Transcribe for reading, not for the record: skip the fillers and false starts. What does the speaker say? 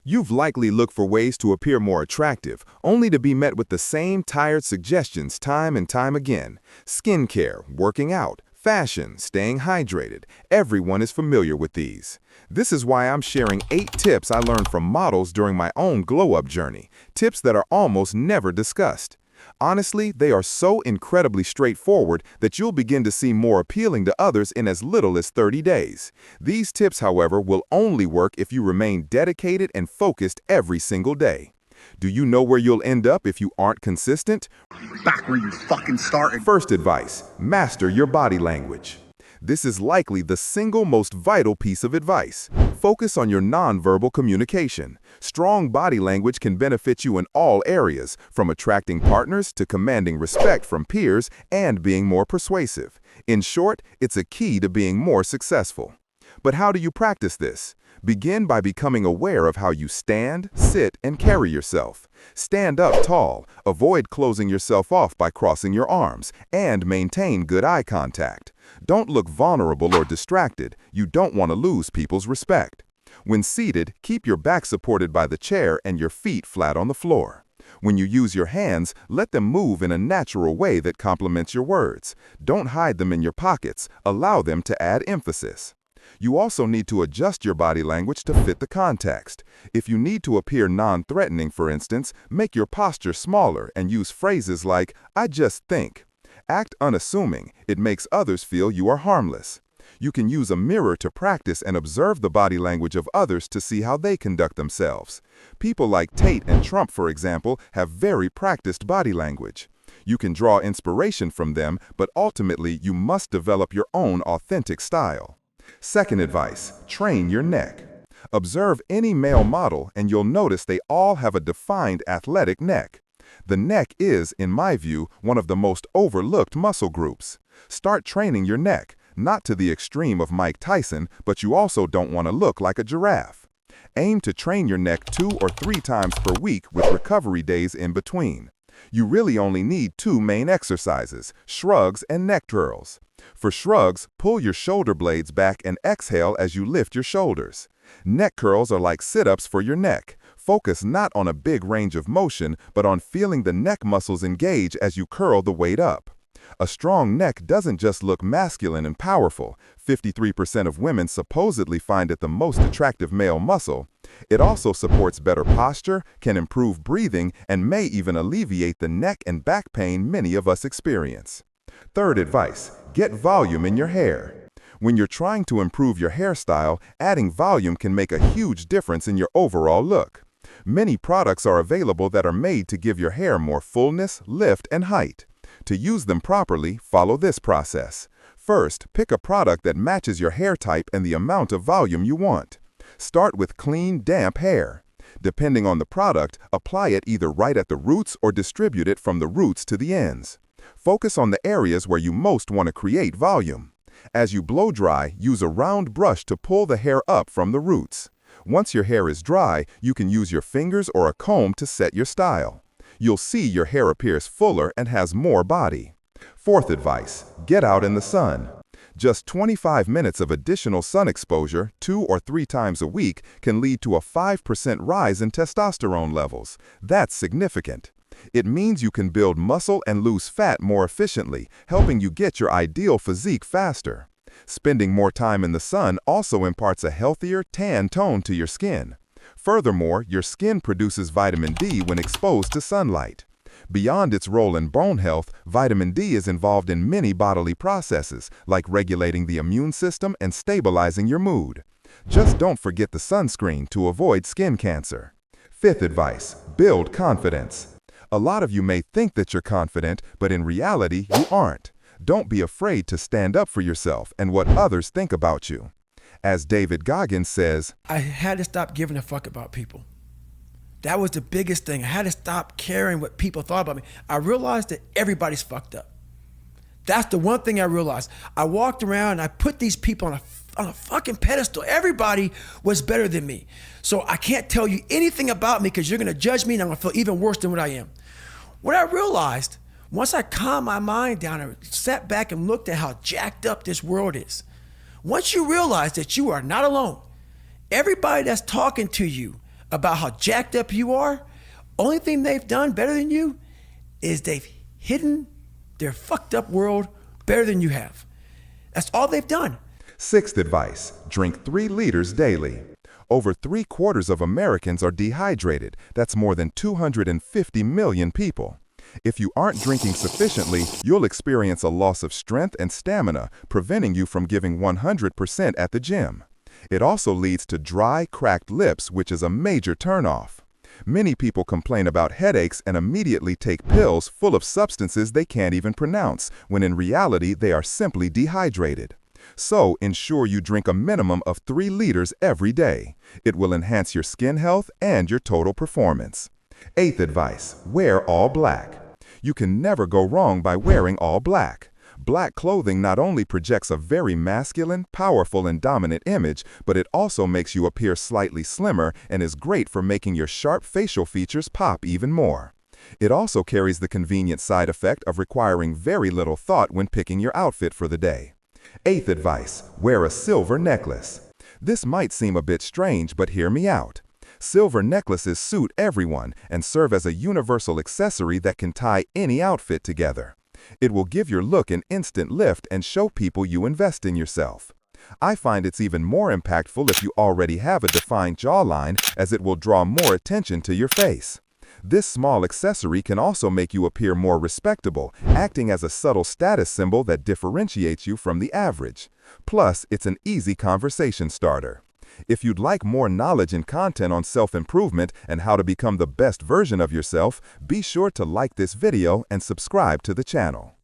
You've likely looked for ways to appear more attractive, only to be met with the same tired suggestions time and time again. Skincare, working out, fashion, staying hydrated. Everyone is familiar with these. This is why I'm sharing 8 tips I learned from models during my own glow-up journey. Tips that are almost never discussed. Honestly, they are so incredibly straightforward that you'll begin to seem more appealing to others in as little as 30 days. These tips, however, will only work if you remain dedicated and focused every single day. Do you know where you'll end up if you aren't consistent? Back where you fucking started. First advice, master your body language. This is likely the single most vital piece of advice. Focus on your nonverbal communication. Strong body language can benefit you in all areas, from attracting partners to commanding respect from peers and being more persuasive. In short, it's a key to being more successful. But how do you practice this? Begin by becoming aware of how you stand, sit, and carry yourself. Stand up tall, avoid closing yourself off by crossing your arms, and maintain good eye contact. Don't look vulnerable or distracted. You don't want to lose people's respect. When seated, keep your back supported by the chair and your feet flat on the floor. When you use your hands, let them move in a natural way that complements your words. Don't hide them in your pockets. Allow them to add emphasis. You also need to adjust your body language to fit the context. If you need to appear non-threatening, for instance, make your posture smaller and use phrases like, "I just think." Act unassuming. It makes others feel you are harmless. You can use a mirror to practice and observe the body language of others to see how they conduct themselves. People like Tate and Trump, for example, have very practiced body language. You can draw inspiration from them, but ultimately you must develop your own authentic style. Second advice, train your neck. Observe any male model and you'll notice they all have a defined athletic neck. The neck is, in my view, one of the most overlooked muscle groups. Start training your neck, not to the extreme of Mike Tyson, but you also don't want to look like a giraffe. Aim to train your neck 2 or 3 times per week with recovery days in between. You really only need 2 main exercises, shrugs and neck twirls. For shrugs, pull your shoulder blades back and exhale as you lift your shoulders. Neck curls are like sit-ups for your neck. Focus not on a big range of motion, but on feeling the neck muscles engage as you curl the weight up. A strong neck doesn't just look masculine and powerful. 53% of women supposedly find it the most attractive male muscle. It also supports better posture, can improve breathing, and may even alleviate the neck and back pain many of us experience. Third advice, get volume in your hair. When you're trying to improve your hairstyle, adding volume can make a huge difference in your overall look. Many products are available that are made to give your hair more fullness, lift, and height. To use them properly, follow this process. First, pick a product that matches your hair type and the amount of volume you want. Start with clean, damp hair. Depending on the product, apply it either right at the roots or distribute it from the roots to the ends. Focus on the areas where you most want to create volume. As you blow dry, use a round brush to pull the hair up from the roots. Once your hair is dry, you can use your fingers or a comb to set your style. You'll see your hair appears fuller and has more body. Fourth advice, get out in the sun. Just 25 minutes of additional sun exposure, 2 or 3 times a week, can lead to a 5% rise in testosterone levels. That's significant. It means you can build muscle and lose fat more efficiently, helping you get your ideal physique faster. Spending more time in the sun also imparts a healthier, tan tone to your skin. Furthermore, your skin produces vitamin D when exposed to sunlight. Beyond its role in bone health, vitamin D is involved in many bodily processes, like regulating the immune system and stabilizing your mood. Just don't forget the sunscreen to avoid skin cancer. Fifth advice, build confidence. A lot of you may think that you're confident, but in reality, you aren't. Don't be afraid to stand up for yourself and what others think about you. As David Goggins says, I had to stop giving a fuck about people. That was the biggest thing. I had to stop caring what people thought about me. I realized that everybody's fucked up. That's the one thing I realized. I walked around and I put these people on a fucking pedestal. Everybody was better than me. So I can't tell you anything about me because you're going to judge me and I'm going to feel even worse than what I am. What I realized, once I calmed my mind down and sat back and looked at how jacked up this world is, once you realize that you are not alone, everybody that's talking to you about how jacked up you are, only thing they've done better than you is they've hidden their fucked up world better than you have. That's all they've done. Sixth advice, drink 3 liters daily. Over 3/4 of Americans are dehydrated. That's more than 250 million people. If you aren't drinking sufficiently, you'll experience a loss of strength and stamina, preventing you from giving 100% at the gym. It also leads to dry, cracked lips, which is a major turnoff. Many people complain about headaches and immediately take pills full of substances they can't even pronounce, when in reality they are simply dehydrated. So ensure you drink a minimum of 3 liters every day. It will enhance your skin health and your total performance. Eighth advice, wear all black. You can never go wrong by wearing all black. Black clothing not only projects a very masculine, powerful, and dominant image, but it also makes you appear slightly slimmer and is great for making your sharp facial features pop even more. It also carries the convenient side effect of requiring very little thought when picking your outfit for the day. Eighth advice, wear a silver necklace. This might seem a bit strange, but hear me out. Silver necklaces suit everyone and serve as a universal accessory that can tie any outfit together. It will give your look an instant lift and show people you invest in yourself. I find it's even more impactful if you already have a defined jawline, as it will draw more attention to your face. This small accessory can also make you appear more respectable, acting as a subtle status symbol that differentiates you from the average. Plus, it's an easy conversation starter. If you'd like more knowledge and content on self-improvement and how to become the best version of yourself, be sure to like this video and subscribe to the channel.